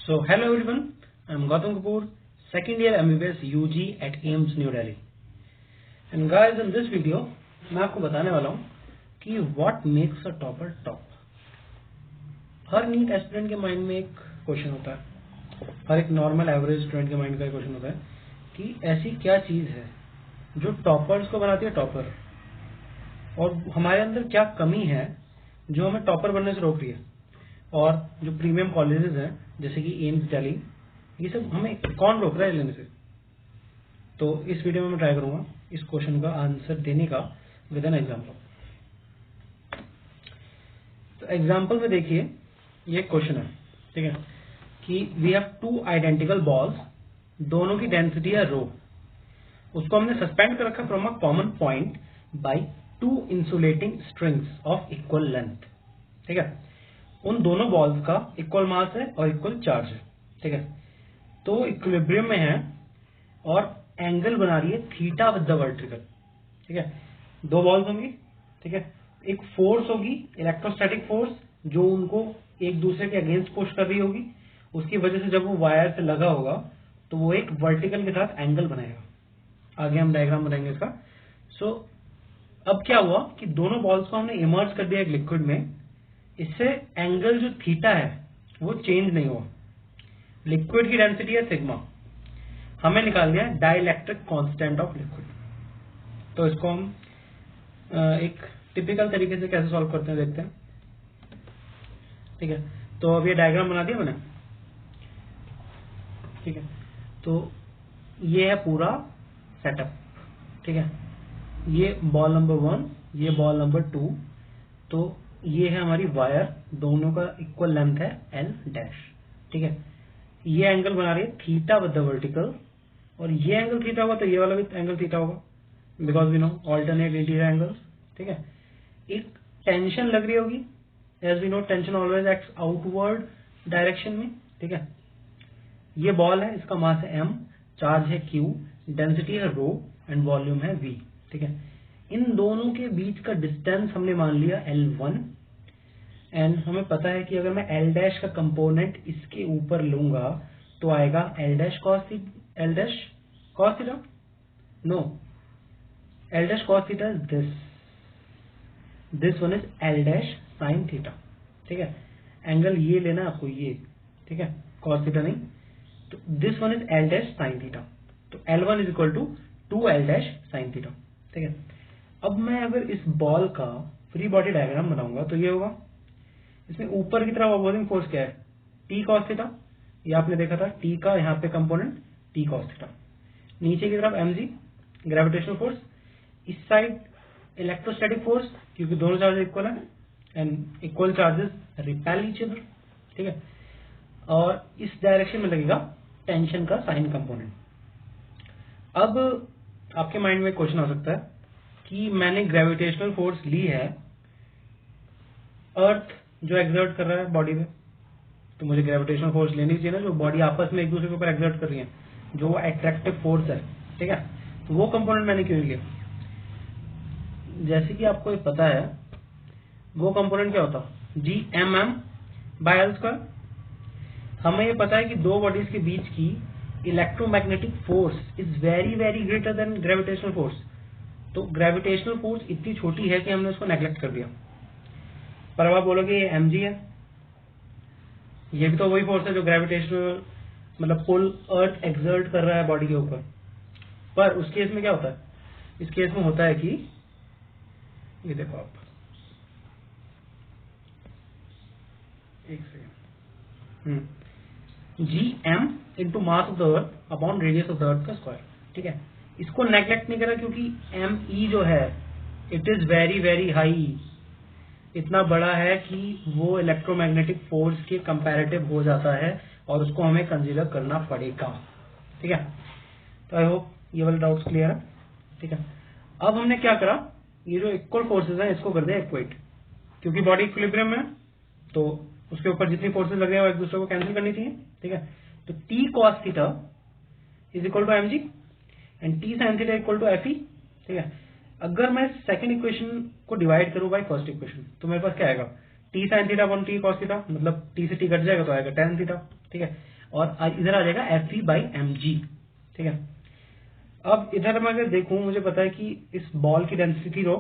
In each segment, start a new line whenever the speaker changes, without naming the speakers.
So hello everyone, I am Gautam Kapoor, second year MBBS UG at AIIMS New Delhi. And guys, in this video मैं आपको बताने वाला हूँ कि what makes a topper top. हर NEET aspirant के mind में एक क्वेश्चन होता है, हर एक नॉर्मल एवरेज स्टूडेंट के माइंड का एक क्वेश्चन होता है कि ऐसी क्या चीज है जो टॉपर्स को बनाती है टॉपर, और हमारे अंदर क्या कमी है जो हमें टॉपर बनने से रोक रही है, और जो प्रीमियम कॉलेजेस हैं जैसे कि एम्स दिल्ली, ये सब हमें कौन रोक रहा है लेने से। तो इस वीडियो में मैं ट्राई करूंगा इस क्वेश्चन का आंसर देने का विद एन एग्जांपल। तो एग्जांपल में देखिए, ये क्वेश्चन है, ठीक है, कि we have two identical balls, दोनों की डेंसिटी है रो, उसको हमने सस्पेंड कर रखा from a common point by two insulating strings of equal length. ठीक है, उन दोनों बॉल्स का इक्वल मास है और इक्वल चार्ज है। ठीक है, तो इक्विलिब्रियम में है और एंगल बना रही है थीटा विद द वर्टिकल। ठीक है, दो बॉल्स होंगी, ठीक है, एक फोर्स होगी इलेक्ट्रोस्टैटिक फोर्स जो उनको एक दूसरे के अगेंस्ट पुश कर रही होगी, उसकी वजह से जब वो वायर से लगा होगा तो वो एक वर्टिकल के साथ एंगल बनाएगा। आगे हम डायग्राम बनाएंगे इसका। सो अब क्या हुआ कि दोनों बॉल्स को हमने इमर्ज कर दिया एक लिक्विड में, इससे एंगल जो थीटा है वो चेंज नहीं हुआ। लिक्विड की डेंसिटी है सिग्मा, हमें निकाल दिया डाइलेक्ट्रिक कांस्टेंट ऑफ लिक्विड। तो इसको हम एक टिपिकल तरीके से कैसे सॉल्व करते हैं देखते हैं। ठीक है, तो अब ये डायग्राम बना दिया मैंने। ठीक है, तो ये है पूरा सेटअप। ठीक है, ये बॉल नंबर 1, ये बॉल नंबर 2, तो ये है हमारी वायर, दोनों का इक्वल लेंथ है एल डैश। ठीक है, ये एंगल बना रही है थीटा विद द वर्टिकल, और ये एंगल थीटा होगा तो ये वाला भी एंगल थीटा होगा, because we know alternate interior angles. ठीक है, एक टेंशन लग रही होगी, as we know tension always acts outward direction में। ठीक है, ये बॉल है, इसका मास है m, चार्ज है q, डेंसिटी है रो एंड वॉल्यूम है v। ठीक है, इन दोनों के बीच का डिस्टेंस हमने मान लिया L1, एंड हमें पता है कि अगर मैं L डैश का कंपोनेंट इसके ऊपर लूंगा तो आएगा L dash cos theta, no, L dash cos theta is this one is L dash sin theta. ठीक है, एंगल ये लेना आपको, ये, ठीक है, cos थीटा नहीं, तो this one is L dash sin theta, तो L1 is equal to 2L dash sin theta. ठीक है, अब मैं अगर इस बॉल का फ्री बॉडी डायग्राम बनाऊंगा तो ये होगा, इसमें ऊपर की तरफ अपोजिंग फोर्स क्या है, T cos थीटा, ये आपने देखा था, T का यहाँ पे कंपोनेंट T cos थीटा, नीचे की तरफ mg ग्रेविटेशनल फोर्स, इस साइड इलेक्ट्रोस्टैटिक फोर्स क्योंकि दोनों चार्जेस इक्वल है and equal charges repel each other. ठीक है, और इस डायरेक्शन में लगेगा टेंशन का साइन कंपोनेंट। अब आपके माइंड में क्वेश्चन आ सकता है कि मैंने ग्रेविटेशनल फोर्स ली है, अर्थ जो एक्सर्ट कर रहा है बॉडी में, तो मुझे ग्रेविटेशनल फोर्स लेनी चाहिए ना, जो बॉडी आपस में एक दूसरे के ऊपर एक्सर्ट कर रही है, जो अट्रैक्टिव फोर्स है। ठीक है, तो वो कंपोनेंट मैंने क्यों लिया, जैसे कि आपको पता है वो कंपोनेंट क्या होता, Gmm/L²। हमें ये पता है कि दो बॉडीज के बीच की electromagnetic force is very very greater than gravitational force. तो ग्रेविटेशनल फोर्स इतनी छोटी है कि हमने उसको नेग्लेक्ट कर दिया। पर अब आप बोलोगे ये mg है, ये भी तो वही फोर्स है जो ग्रेविटेशनल मतलब पुल अर्थ एक्सर्ट कर रहा है बॉडी के ऊपर। पर उस केस में क्या होता है, इस केस में होता है कि ये देखो आप, एक second, Gm into mass of the earth upon radius of the earth का स्क्वायर। ठीक है, इसको नेग्लेक्ट नहीं करा क्योंकि Me जो है it is very very high, इतना बड़ा है कि वो इलेक्ट्रोमैग्नेटिक फोर्स के कंपैरेटिव हो जाता है और उसको हमें कंसीडर करना पड़ेगा। ठीक है, तो आई होप ये वाले डाउट्स क्लियर है। ठीक है, अब हमने क्या करा, ये जो इक्वल फोर्सेज हैं इसको कर दिया इक्वेट, क्योंकि बॉडी इक्विलिब्रियम में तो उसके ऊपर जितनी फोर्सेज लगे वो एक दूसरे को कैंसिल करनी चाहिए। ठीक है, तो T cos theta is equal to mg and T sin theta equal to fe। ठीक है, अगर मैं सेकंड इक्वेशन को डिवाइड करूं बाय फर्स्ट इक्वेशन तो मेरे पास क्या आएगा, T sin theta upon T cos theta, मतलब T से T कट जाएगा तो आएगा tan थीटा। ठीक है, और इधर आ जाएगा Fe/mg, ठीक है। अब इधर मैं अगर देखूं, मुझे पता है कि इस बॉल की डेंसिटी रो,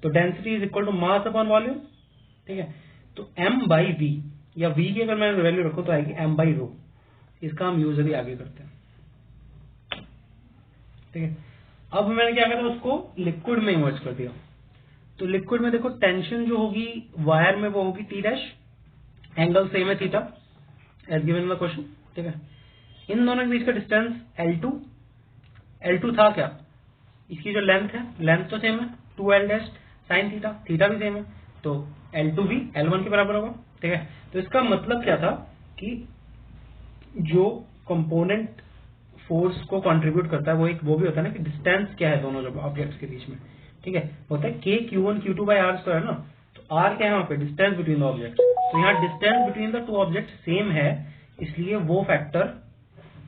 तो density is equal to mass upon volume, ठीक है। तो m/v या v की अगर मैं वैल्यू रखूं तो आएगी m/ρ। इसका हम यूजली आगे करते हैं, ठीक है। अब मैंने क्या करा, उसको लिक्विड में इमर्ज कर दिया। तो लिक्विड में देखो टेंशन जो होगी वायर में वो होगी T', एंगल सेम है theta as given in the question, ठीक है। इन दोनों के बीच का डिस्टेंस L2 था क्या, इसकी जो लेंथ है, लेंथ तो सेम है 2L' साइन थीटा, थीटा भी सेम है, तो L2 भी L1 के बराबर होगा, ठीक है। तो इसका मतलब क्या था कि जो कंपोनेंट फोर्स को कंट्रीब्यूट करता है वो भी होता है ना कि डिस्टेंस क्या है दोनों ऑब्जेक्ट्स के बीच में, ठीक है। होता है K/Q1 Q2/r² ना, तो R क्या है वहां पे, डिस्टेंस बिटवीन द ऑब्जेक्ट्स। तो यहाँ distance between the two objects same है, इसलिए वो factor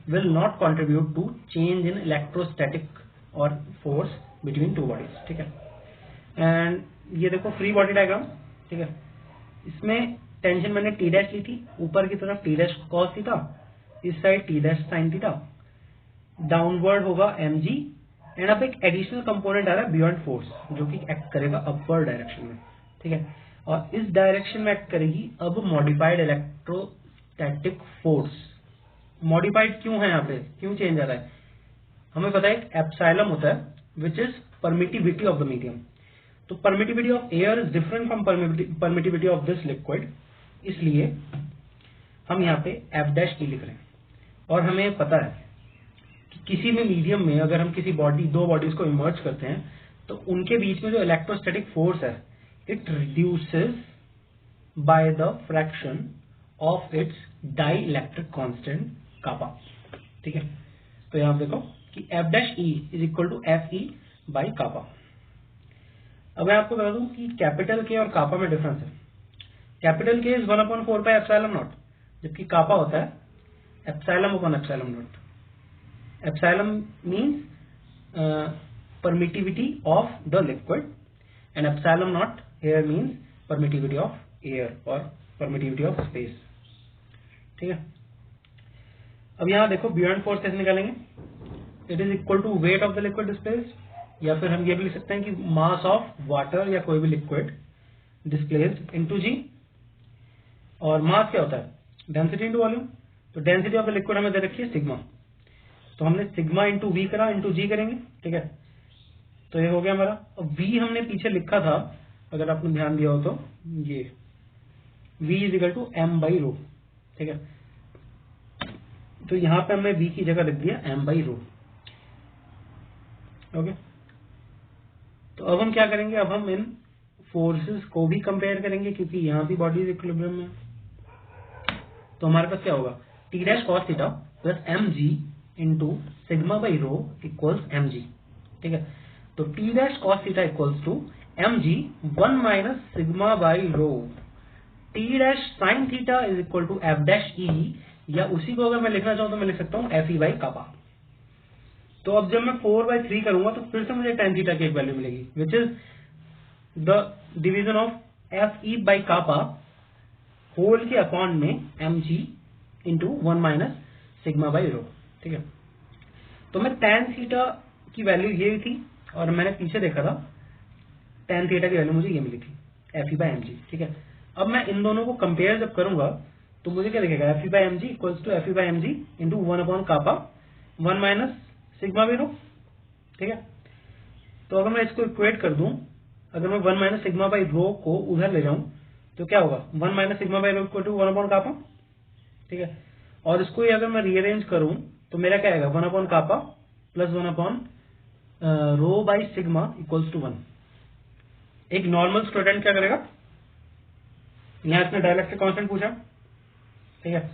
will not contribute to change in electrostatic or force between two bodies, ठीक है। एंड ये देखो फ्री बॉडी डायग्राम, ठीक है। इसमें टेंशन मैंने T' ली थी, ऊपर की तरफ T' cos थीटा, इस side T' sin theta, downward होगा mg, एंड अब एक एडिशनल कंपोनेंट आ रहा है बियॉन्ड फोर्स, जो कि एक्ट करेगा अपवर्ड डायरेक्शन में, ठीक है। और इस डायरेक्शन में एक्ट करेगी अब मॉडिफाइड इलेक्ट्रोस्टैटिक फोर्स। मॉडिफाइड क्यों है, यहाँ पे क्यों चेंज आ रहा है, हमें पता है एप्सिलॉन होता है which is permittivity of the medium. तो permittivity of air is different from permittivity of this liquid, इसलिए हम यहाँ पे F' लिख रहे हैं। और हमें पता है कि किसी भी मीडियम में अगर हम किसी दो बॉडीज को इमर्ज करते हैं तो उनके बीच में जो इलेक्ट्रोस्टैटिक फोर्स है it reduces by the fraction of its dielectric constant kappa, ठीक है। तो यहां देखो कि F'E is equal to Fe kappa. अब मैं आपको बता दूं कि कैपिटल के और कापा में डिफरेंस है। कैपिटल के इज 1/4πε0, जबकि कापा होता है ε/ε0। Epsilon means permittivity of the liquid and ε/0 here means permittivity of air और परमिटिविटी ऑफ स्पेस, ठीक है। अब यहां देखो बियॉन्ड फोर्स कैसे निकालेंगे, it is equal to weight of the liquid displaced, या फिर हम ये भी लिख सकते हैं कि मास ऑफ वाटर या कोई भी लिक्विड डिस्प्लेस्ड इनटू जी। और मास क्या होता है, डेंसिटी इनटू वॉल्यूम। तो डेंसिटी ऑफ द लिक्विड हमें दे रखी है सिग्मा, तो हमने सिग्मा इंटू वी करा इंटू जी करेंगे, ठीक है। तो ये हो गया हमारा। अब वी हमने पीछे लिखा था, अगर आपने ध्यान दिया हो तो, ये v is equal to m/ρ, ठीक है। तो यहां पे हमने v की जगह लिख दिया m/ρ, ओके। तो अब हम क्या करेंगे, अब हम इन फोर्सेस को भी कंपेयर करेंगे क्योंकि यहां भी बॉडीज इक्विलिब्रियम में। तो हमारे पास क्या होगा, T' cos theta plus mg into σ/ρ equals mg, ठीक है। तो T' cos theta equals to mg 1 minus σ/ρ। T' sin theta is equal to F'E, या उसी को अगर मैं लिखना चाहूं तो मैं लिख सकता हूं Fe कापा। तो अब जब मैं 4/3 करूंगा तो फिर से मुझे tan थीटा की एक वैल्यू मिलेगी which is the division of Fe kappa whole के अपॉन में mg इंटू 1 माइनस σ/ρ, ठीक है। तो मैं tan थीटा की वैल्यू ये थी और मैंने पीछे देखा था tan थीटा की वैल्यू मुझे ये मिली थी Fe/mg, ठीक है। अब मैं इन दोनों को कंपेयर जब करूंगा तो मुझे क्या दिखेगा, Fe/mg equals to Fe/mg into 1 upon kappa 1 minus σ/ρ, ठीक है। तो अगर मैं इसको इक्वेट कर दूं, अगर मैं 1 माइनस σ/ρ को उधर ले जाऊं तो क्या होगा, 1 माइनस σ/ρ इक्वल टू 1 अपॉन कापा, ठीक है। और इसको ही अगर मैं रीअरेंज करूं तो मेरा क्या आएगा, 1 upon kappa plus 1 upon ρ/σ equals to 1। एक नॉर्मल स्टूडेंट क्या करेगा, यहाँ इसने डाइलेक्ट्रिक कांस्टेंट पूछा, ठीक है।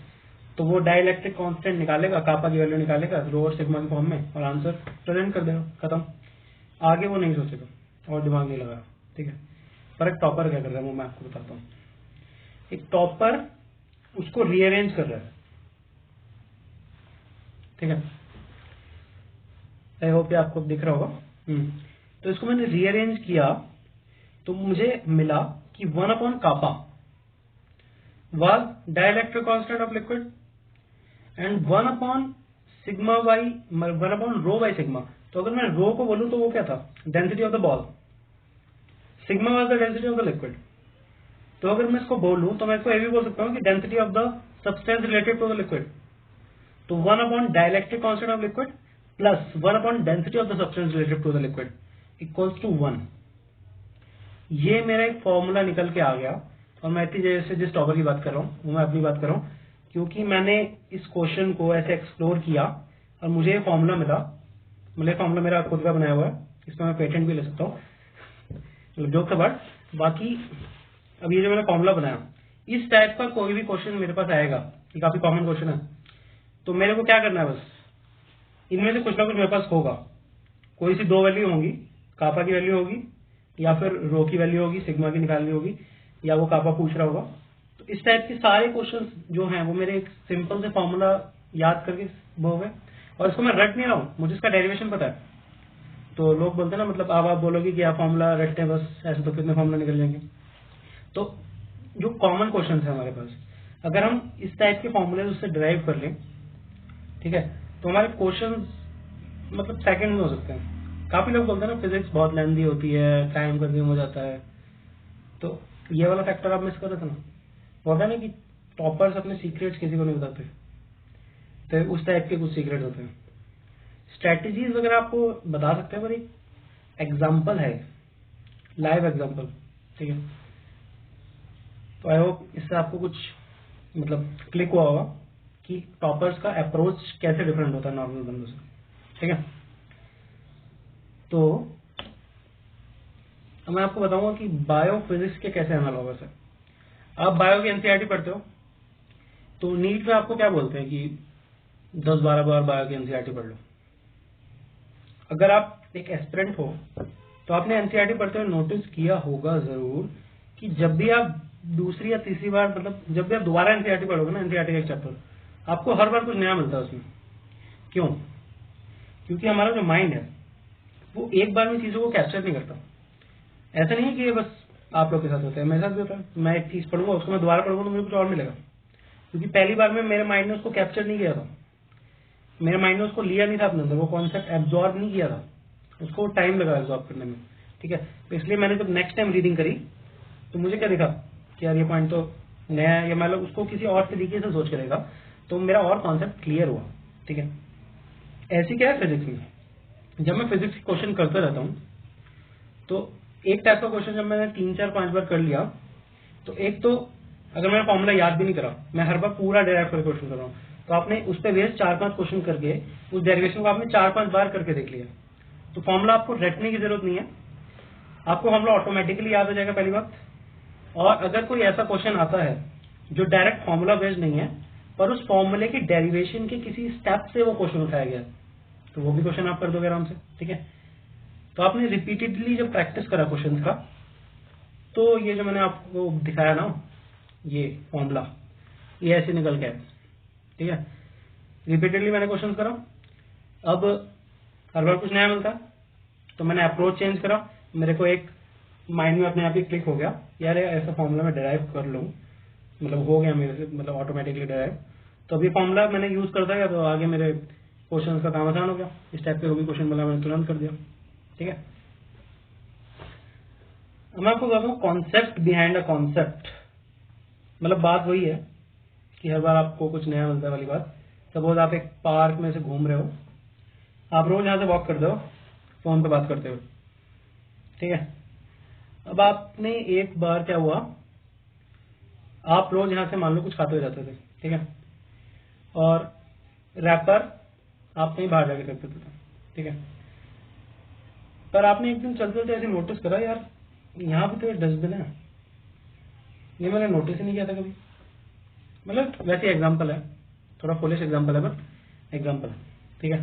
तो वो डाइलेक्ट्रिक कांस्टेंट निकालेगा, कापा की वैल्यू निकालेगा रो और सिग्मा के फॉर्म में और आंसर प्रेजेंट कर देगा, खत्म। आगे वो नहीं सोचेगा और दिमाग नहीं लगा, ठीक है। पर एक टॉपर क्या कर रहा है वो मैं आपको बताता हूँ। एक टॉपर उसको रीअरेंज कर रहा है, ठीक है। आई होप आपको दिख रहा होगा। तो इसको मैंने रीअरेंज किया तो मुझे मिला कि 1 upon kappa was dielectric constant of liquid, and 1/σy 1/ρ/σ। तो अगर मैं रो को बोलूं तो वो क्या था, density of the ball, sigma was the density of the liquid. तो अगर मैं इसको बोलूं तो मैं इसको ये भी बोल सकता हूँ कि density of the substance related to the liquid. तो 1/डाइलेक्ट्रिक कांस्टेंट ऑफ लिक्विड प्लस 1/डेंसिटी of the substance related to the liquid equals to 1। ये मेरा एक फॉर्मूला निकल के आ गया। और मैं इतनी देर से जिस टॉपिक की बात कर रहा हूँ वो मैं अपनी बात कर रहा हूँ, क्योंकि मैंने इस क्वेश्चन को ऐसे एक्सप्लोर किया और मुझे ये फॉर्मूला मिला। मतलब फॉर्मूला मेरा खुद का बनाया हुआ है, इसमें मैं पेटेंट भी ले सकता हूँ, जोक का बात। बाकी अब ये जो मैंने फॉर्मूला बनाया, इस टाइप का कोई भी क्वेश्चन मेरे पास आएगा, ये काफी कॉमन क्वेश्चन है, तो मेरे को क्या करना है, बस इनमें से कुछ ना कुछ मेरे पास होगा। कोई सी दो वैल्यू होंगी, कापा की वैल्यू होगी या फिर रो की वैल्यू होगी, सिग्मा की निकालनी होगी, या वो कापा पूछ रहा होगा। तो इस टाइप के सारे क्वेश्चन जो हैं वो मेरे एक सिंपल से फॉर्मूला याद करके वो गए, और इसको मैं रट नहीं रहा हूँ, मुझे इसका डेरिवेशन पता है। तो लोग बोलते हैं ना, मतलब आप बोलोगे कि आप फॉर्मूला रटते हैं बस, ऐसे तो कितने फॉर्मूला निकल जाएंगे। तो जो कॉमन क्वेश्चन है हमारे पास, अगर हम इस टाइप के फॉर्मूले उससे डिराइव कर लें, ठीक है, तो हमारे क्वेश्चन मतलब सेकंड में हो सकते हैं। काफी लोग बोलते हैं ना फिजिक्स बहुत लेंथी होती है, टाइम कंज्यूम हो जाता है, तो ये वाला फैक्टर आप मिस कर रहे थे ना। होता है ना कि टॉपर्स अपने सीक्रेट्स किसी को नहीं बताते, तो उस टाइप के कुछ सीक्रेट होते हैं। स्ट्रेटेजीज वगैरह आपको बता सकते हैं, पर एक एग्जाम्पल है, लाइव एग्जाम्पल, ठीक है। तो आई होप इससे आपको कुछ मतलब क्लिक हुआ होगा कि टॉपर्स का अप्रोच कैसे डिफरेंट होता है नॉर्मल बंदों से, ठीक है। तो अब मैं आपको बताऊंगा कि बायो फिजिक्स के कैसे एनालॉगस है। आप बायो की एनसीईआरटी पढ़ते हो, तो नीट में आपको क्या बोलते हैं कि 10-12 बार बायो की एनसीईआरटी पढ़ लो। अगर आप एक एस्पिरेंट हो तो आपने एनसीईआरटी पढ़ते हुए नोटिस किया होगा जरूर कि जब भी आप दूसरी या तीसरी बार, मतलब जब भी आप दोबारा एनसीईआरटी पढ़ोगे ना, एनसीईआरटी का एक चैप्टर, आपको हर बार कुछ नया मिलता है उसमें। क्यों? क्योंकि हमारा जो माइंड है वो एक बार में चीजों को कैप्चर नहीं करता। ऐसा नहीं है कि ये बस आप लोग के साथ होता है, मेरे साथ भी होता है। मैं एक चीज पढ़ूंगा, उसको मैं दोबारा पढ़ूंगा तो मुझे कुछ और मिलेगा, क्योंकि पहली बार में मेरे माइंड ने उसको कैप्चर नहीं किया था, मेरे माइंड ने उसको लिया नहीं था अपने अंदर, वो कॉन्सेप्ट एब्जॉर्ब नहीं किया था, उसको टाइम लगा एब्जॉर्ब करने में, ठीक है। तो इसलिए मैंने जब नेक्स्ट टाइम रीडिंग करी तो मुझे क्या दिखा कि यार ये पॉइंट तो नया है, या मतलब उसको किसी और तरीके से सोच करेगा, तो मेरा और कॉन्सेप्ट क्लियर हुआ, ठीक है। ऐसी क्या है फिजिक्स में, जब मैं फिजिक्स क्वेश्चन करता रहता हूँ, तो एक टाइप का क्वेश्चन जब मैंने 3-4-5 बार कर लिया, तो एक तो अगर मैंने फॉर्मूला याद भी नहीं करा, मैं हर बार पूरा डेराइव करके क्वेश्चन कर रहा हूँ, तो आपने उस पर बेस्ड 4-5 क्वेश्चन करके उस डेरिवेशन को आपने 4-5 बार करके देख लिया, तो फॉर्मूला आपको रटने की जरूरत नहीं है, आपको फॉर्मूला ऑटोमेटिकली याद हो जाएगा, पहली बात। और अगर कोई ऐसा क्वेश्चन आता है जो डायरेक्ट फॉर्मूला बेस्ड नहीं है, पर उस फॉर्मूले की डेरिवेशन के किसी स्टेप से वो क्वेश्चन उठाया गया, तो वो भी क्वेश्चन आप कर दोगे आराम से, ठीक है। तो आपने रिपीटेडली जब प्रैक्टिस करा क्वेश्चन का, तो ये जो मैंने आपको दिखाया ना, ये फॉर्मूला ये ऐसे निकल के आए, ठीक है। रिपीटेडली मैंने क्वेश्चन करा, अब हर बार कुछ नया मिलता, तो मैंने अप्रोच चेंज करा, मेरे को एक माइंड में अपने आप ही क्लिक हो गया, यार ऐसा फॉर्मूला मैं डिराइव कर लूँ, मतलब हो गया मेरे से, मतलब ऑटोमेटिकली डिराइव। तो अभी फॉर्मूला मैंने यूज करता गया, तो आगे मेरे क्वेश्चन का काम आसान हो गया। इस टाइप के कोई क्वेश्चन बोला मैंने तुरंत कर दिया, ठीक है। अब मैं आपको बताता हूँ कॉन्सेप्ट बिहाइंड अ कॉन्सेप्ट। मतलब बात वही है कि हर बार आपको कुछ नया मिलता है वाली बात। सपोज आप एक पार्क में से घूम रहे हो, आप रोज यहाँ से वॉक करते हो फोन पे बात करते हो, ठीक है। अब आपने एक बार क्या हुआ, आप रोज यहाँ से मान लो कुछ खाते हुए जाते थे, ठीक है, और रैपर आप कहीं बाहर जाके करते थे, ठीक है। पर आपने एक दिन चलते चलते ऐसे नोटिस करा, यार यहाँ पे तो एक डस्टबिन है, ये मैंने नोटिस ही नहीं किया था कभी। मतलब वैसे एग्जाम्पल है, थोड़ा फुलिश एग्जाम्पल है, बट एग्जाम्पल है, ठीक है।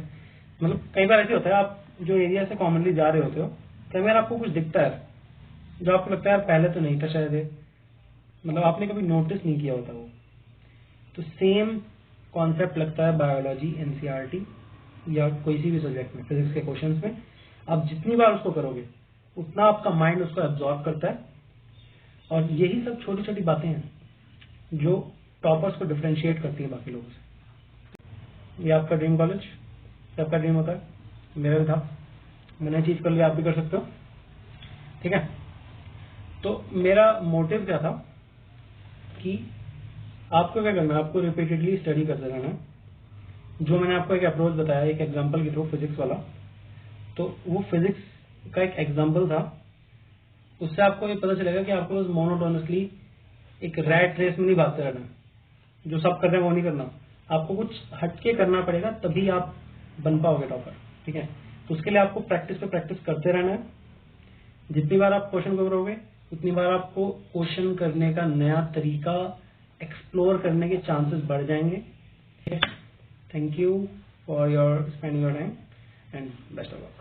मतलब कई बार ऐसे होता है, आप जो एरिया से कॉमनली जा रहे होते हो, कई बार आपको कुछ दिखता है जो आपको लगता है यार पहले तो नहीं था शायद, मतलब आपने कभी नोटिस नहीं किया होता वो। तो सेम कॉन्सेप्ट लगता है बायोलॉजी, एनसीईआरटी या कोई सी भी सब्जेक्ट में, फिजिक्स के क्वेश्चंस में। आप जितनी बार उसको करोगे उतना आपका माइंड उसको एब्जॉर्ब करता है, और यही सब छोटी छोटी बातें हैं जो टॉपर्स को डिफरेंशिएट करती है बाकी लोगों से। ये आपका ड्रीम कॉलेज, सबका ड्रीम होता है, मेरा भी था, मैंने चीज कर लिया, आप भी कर सकते हो। ठीक है, तो मेरा मोटिव क्या था कि आपको क्या करना है, आपको रिपीटेडली स्टडी करते रहना है। जो मैंने आपको एक अप्रोच बताया एक एग्जांपल के थ्रू, फिजिक्स वाला, तो वो फिजिक्स का एक एग्जांपल था, उससे आपको ये पता चलेगा कि आपको बस मोनोटोनसली एक रैट रेस में नहीं भागते रहना, जो सब कर रहे हैं वो नहीं करना, आपको कुछ हटके करना पड़ेगा, तभी आप बन पाओगे टॉपर। ठीक है, तो उसके लिए आपको प्रैक्टिस पे प्रैक्टिस करते रहना है। जितनी बार आप क्वेश्चन को करोगे उतनी बार आपको क्वेश्चन करने का नया तरीका एक्सप्लोर करने के चांसेस बढ़ जाएंगे। Thank you for your spending your time and best of luck.